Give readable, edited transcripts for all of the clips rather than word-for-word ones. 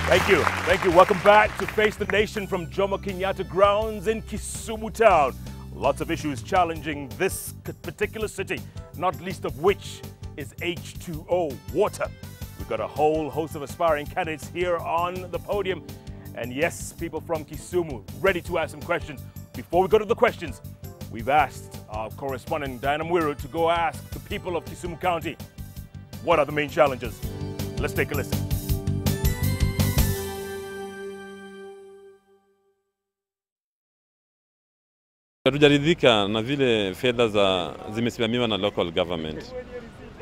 Thank you. Thank you. Welcome back to Face the Nation from Jomo Kenyatta grounds in Kisumu town. Lots of issues challenging this particular city, not least of which is H2O, water. We've got a whole host of aspiring candidates here on the podium. And yes, people from Kisumu ready to ask some questions. Before we go to the questions, we've asked our correspondent Diana Mwiru to go ask the people of Kisumu County, what are the main challenges? Let's take a listen. Hatujaridhika na vile fedha zimesimamiwa na local government.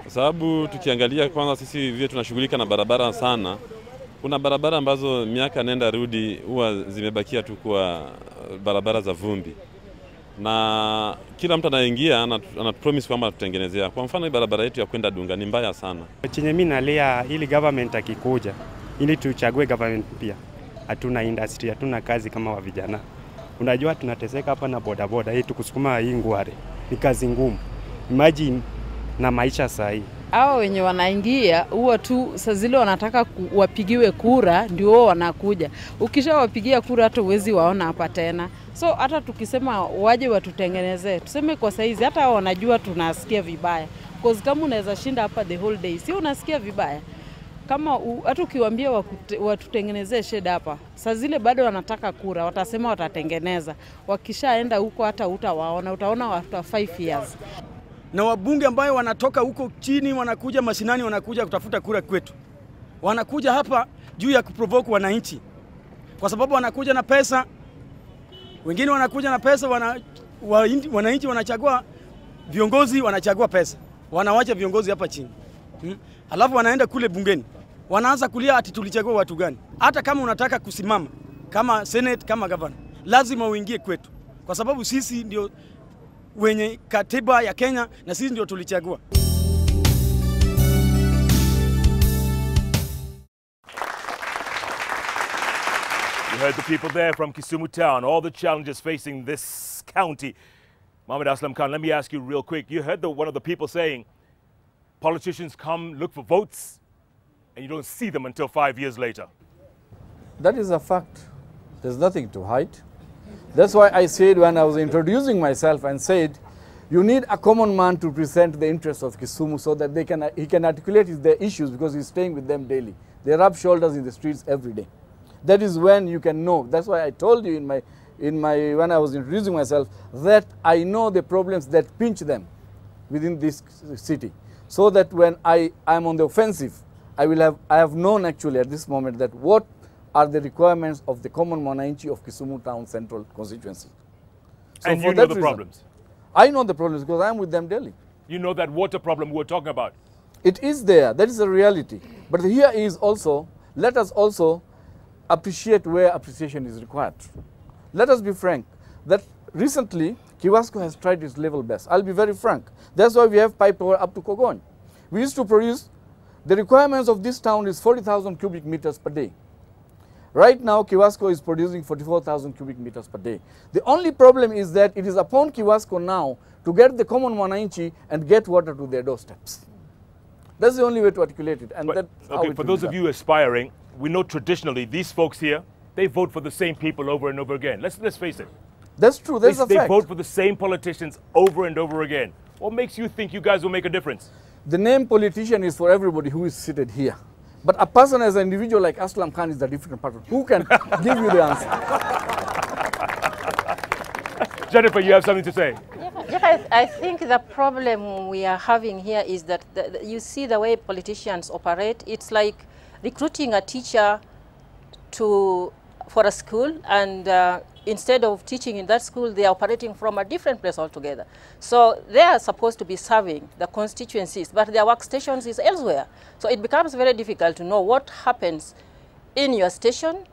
Kwa sababu tukiangalia kwanza sisi vile tunashughulika na barabara sana, kuna barabara ambazo miaka nenda rudi huwa zimebakia tu kwa barabara za vumbi. Na kila mtu anaingia anapromise kwamba tutengenezea. Kwa mfano barabara yetu ya kwenda Dunga ni mbaya sana. Chenye mimi nalia ili government akikuja, ili tuchague government pia. Hatuna industry, hatuna kazi kama wa vijana. Unajua tunateseka hapa na bodaboda hii tukusukuma hii ngware. Ni kazi ngumu. Imagine na maisha sahi. Hao wenye wanaingia huwa tu saa zile wanataka wapigiwe kura ndio wanakuja. Ukishawapigia kura hata uwezi waona hapa tena. So hata tukisema waje watutengenezee, tuseme kwa saizi hata wanajua tunasikia vibaya. Because kama unaweza shinda hapa the whole day, si unasikia vibaya. Kama hata ukiwaambia watutengenezee shed hapa, saa zile bado wanataka kura, watasema watatengeneza. Wakishaenda huko hata utawaona, utaona watu 5 years. Na wabunge ambao wanatoka huko chini wanakuja mashinani, wanakuja kutafuta kura kwetu. Wanakuja hapa juu ya kuprovoke wananchi. Kwa sababu wanakuja na pesa. Wengine wanakuja na pesa, wananchi wanachagua viongozi, wanachagua pesa. Wanawacha viongozi hapa chini. Alafu wanaenda kule bungeni. Wanaanza kulia ati tulichagua watu gani. Hata kama unataka kusimama kama senate, kama governor, lazima uingie kwetu. Kwa sababu sisi ndio wenye katiba ya Kenya na sisi ndio tulichagua. You heard the people there from Kisumu town, all the challenges facing this county. Mohammed Aslam Khan, let me ask you real quick. You heard one of the people saying, politicians come look for votes and you don't see them until 5 years later. That is a fact. There's nothing to hide. That's why I said when I was introducing myself and said, you need a common man to present the interests of Kisumu so that he can articulate their issues because he's staying with them daily. They rub shoulders in the streets every day. That is when you can know. That's why I told you when I was introducing myself that I know the problems that pinch them within this city. So that when I'm on the offensive, I have known actually at this moment that what are the requirements of the common mwananchi of Kisumu Town Central constituency. So and you know the problems? I know the problems because I'm with them daily. You know that water problem we were talking about? It is there. That is a reality. But here is also, let us also appreciate where appreciation is required. Let us be frank that recently Kiwasco has tried its level best. I'll be very frank. That's why we have pipe power up to Kogony. We used to produce, the requirements of this town is 40,000 cubic meters per day. Right now, Kiwasco is producing 44,000 cubic meters per day. The only problem is that it is upon Kiwasco now to get the common mwananchi and get water to their doorsteps. That's the only way to articulate it. And that's okay, for those of you aspiring, we know traditionally these folks here, they vote for the same people over and over again. Let's face it. That's true. That's a fact. They vote for the same politicians over and over again. What makes you think you guys will make a difference? The name politician is for everybody who is seated here. But a person as an individual like Aslam Khan is a different person. Who can give you the answer? Jennifer, you have something to say? Yeah, I think the problem we are having here is that you see the way politicians operate. It's like recruiting a teacher for a school, and instead of teaching in that school, they are operating from a different place altogether. So they are supposed to be serving the constituencies, but their workstations is elsewhere. So it becomes very difficult to know what happens in your station.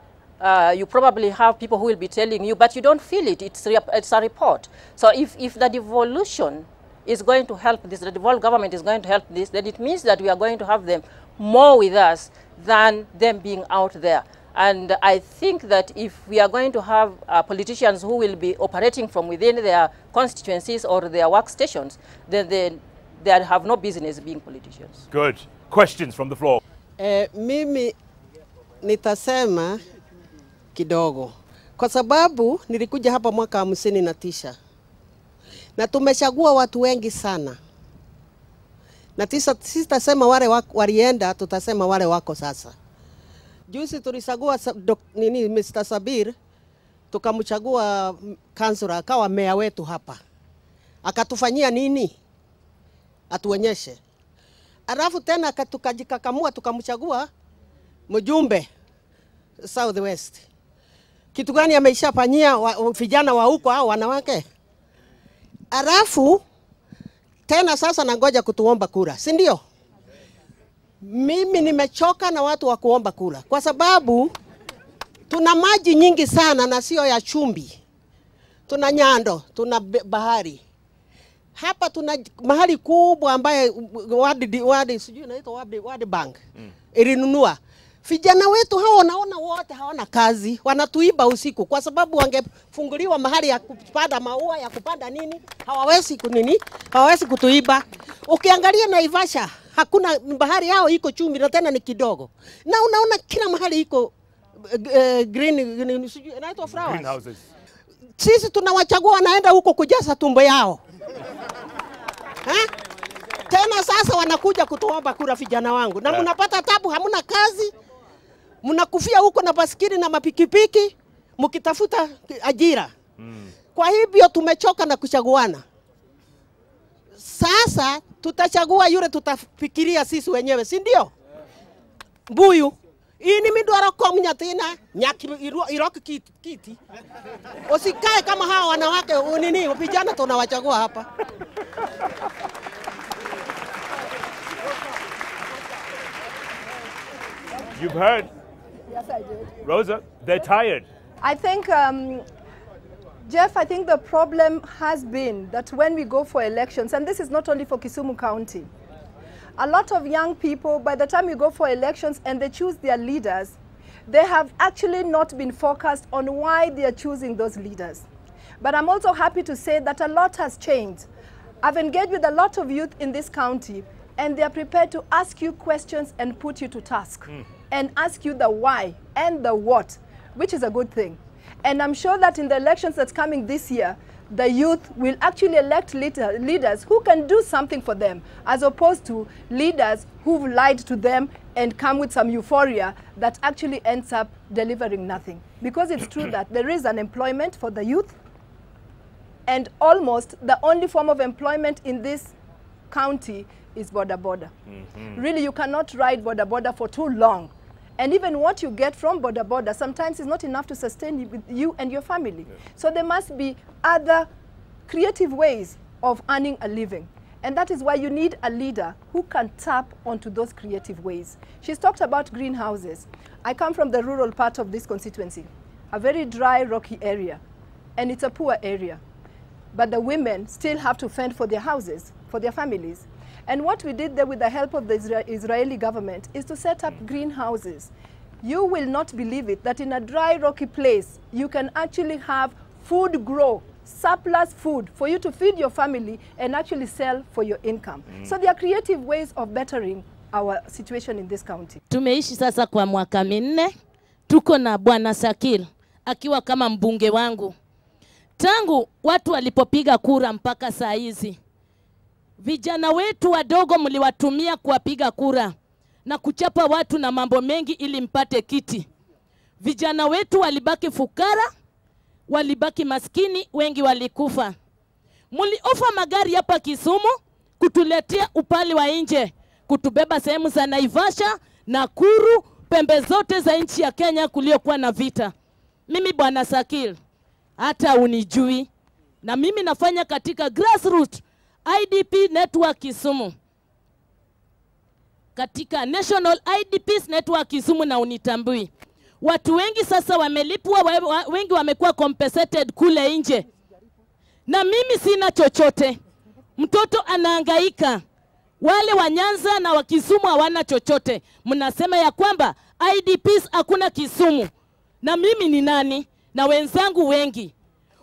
You probably have people who will be telling you, but you don't feel it. It's a report. So if the devolution is going to help this, the devolved government is going to help this, then it means that we are going to have them more with us than them being out there. And I think that if we are going to have politicians who will be operating from within their constituencies or their workstations, then they have no business being politicians. Good. Questions from the floor. Mimi nitasema kidogo. Kwa sababu nilikuja hapa mwaka 59. Na tumechagua watu wengi sana. Na sitasema wale walienda, tutasema wale wako sasa. Juzi tulichagua Mr. Sabir, tukamchagua kansula akawa meya wetu hapa. Akatufanyia nini? Atuonyeshe. Alafu tena tukajikakamua tukamchagua mjumbe South West. Kitu gani ameishafanyia vijana wa huko au wanawake? Alafu tena sasa nangoja kutuomba kura, si ndio? Mimi nimechoka na watu wa kuomba kura kwa sababu tuna maji nyingi sana na sio ya chumvi. Tuna nyando, tuna bahari. Hapa tuna mahali kubwa ambaye sijui inaitwa World Bank ilinunua. Vijana wetu hao naona wote hawana kazi, wanatuiba usiku kwa sababu wangefunguliwa mahali ya kupanda maua, ya kupanda nini, hawawezi kutuiba. Ukiangalia Naivasha, hakuna bahari yao iko chumvi na tena ni kidogo. Na unaona kila mahali iko green sijui inaitwa flowers. Greenhouses. Sisi tunawachagua wanaenda huko kujaza tumbo yao. Tena sasa wanakuja kutuomba kura vijana wangu. Na mnapata tabu, hamuna kazi. Mnakufia huko na basikili na mapikipiki mkitafuta ajira. Kwa hivyo tumechoka na kuchaguana. Sasa tutachagua yule tutafikiria sisi wenyewe, si ndio? Mbuyu ini midwaro komnya tina nyaki iroki kiti. Usikae kama hawa wanawake nini vijana tunawachagua hapa. You've heard. Yes, I did. Rosa, they're tired. I think, Jeff, I think the problem has been that when we go for elections, and this is not only for Kisumu County, a lot of young people, by the time we go for elections and they choose their leaders, they have actually not been focused on why they are choosing those leaders. But I'm also happy to say that a lot has changed. I've engaged with a lot of youth in this county, and they are prepared to ask you questions and put you to task. And ask you the why and the what, which is a good thing. And I'm sure that in the elections that's coming this year, the youth will actually elect leaders who can do something for them, as opposed to leaders who've lied to them and come with some euphoria that actually ends up delivering nothing. Because it's true that there is unemployment for the youth, and almost the only form of employment in this county is border. Really, you cannot ride border for too long. And even what you get from border sometimes is not enough to sustain you and your family. So there must be other creative ways of earning a living. And that is why you need a leader who can tap onto those creative ways. She's talked about greenhouses. I come from the rural part of this constituency, a very dry, rocky area. And it's a poor area. But the women still have to fend for their houses, for their families. And what we did there with the help of the Israeli government is to set up greenhouses. You will not believe it, that in a dry, rocky place, you can actually have food grow, surplus food, for you to feed your family and actually sell for your income. So there are creative ways of bettering our situation in this county. Tumeishi sasa kwa mwaka minne, tuko na Bwana Sakil, akiwa kama mbunge wangu. Tangu watu walipopiga kura mpaka saa hizi, vijana wetu wadogo mliwatumia kuwapiga kura na kuchapa watu na mambo mengi ili mpate kiti. Vijana wetu walibaki fukara, walibaki maskini, wengi walikufa. Muliofa magari hapa Kisumu kutuletea upali wa nje, kutubeba sehemu za Naivasha, Nakuru, pembe zote za nchi ya Kenya kuliokuwa na vita. Mimi Bwana Sakil, hata unijui, na mimi nafanya katika grassroots IDP Network Kisumu. Katika National IDPs Network Kisumu na unitambui. Watu wengi sasa wamelipwa, wengi wamekuwa compensated kule nje. Na mimi sina chochote. Mtoto anahangaika. Wale wa Nyanza na wa Kisumu hawana chochote. Mnasema ya kwamba IDPs hakuna Kisumu. Na mimi ni nani? Na wenzangu wengi.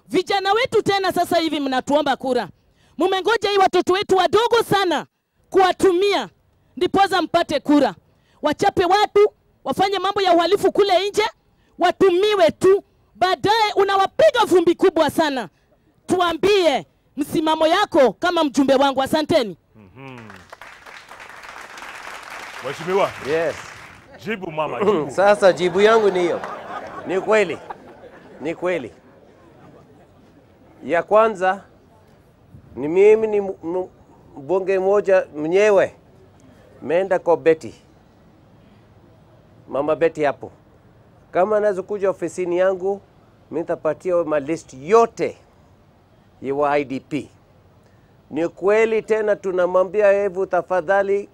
Vijana wetu tena sasa hivi mnatuomba kura. Mumengoja hii watoto wetu wadogo sana kuwatumia ndipoza mpate kura. Wachape watu, wafanye mambo ya uhalifu kule nje, watumiwe tu, baadaye unawapiga vumbi kubwa sana. Tuambie msimamo yako kama mjumbe wangu. Asanteni. Mheshimiwa. Yes. Jibu mama, jibu. Sasa jibu yangu ni hiyo. Ni kweli. Ni kweli. Ya kwanza ni mimi ni mbunge mmoja mwenyewe meenda kwa Betty. Mama Betty hapo. Kama anaweza kuja ofisini yangu, mimi nitapatia list yote ya IDP. Ni kweli tena tunamwambia hebu tafadhali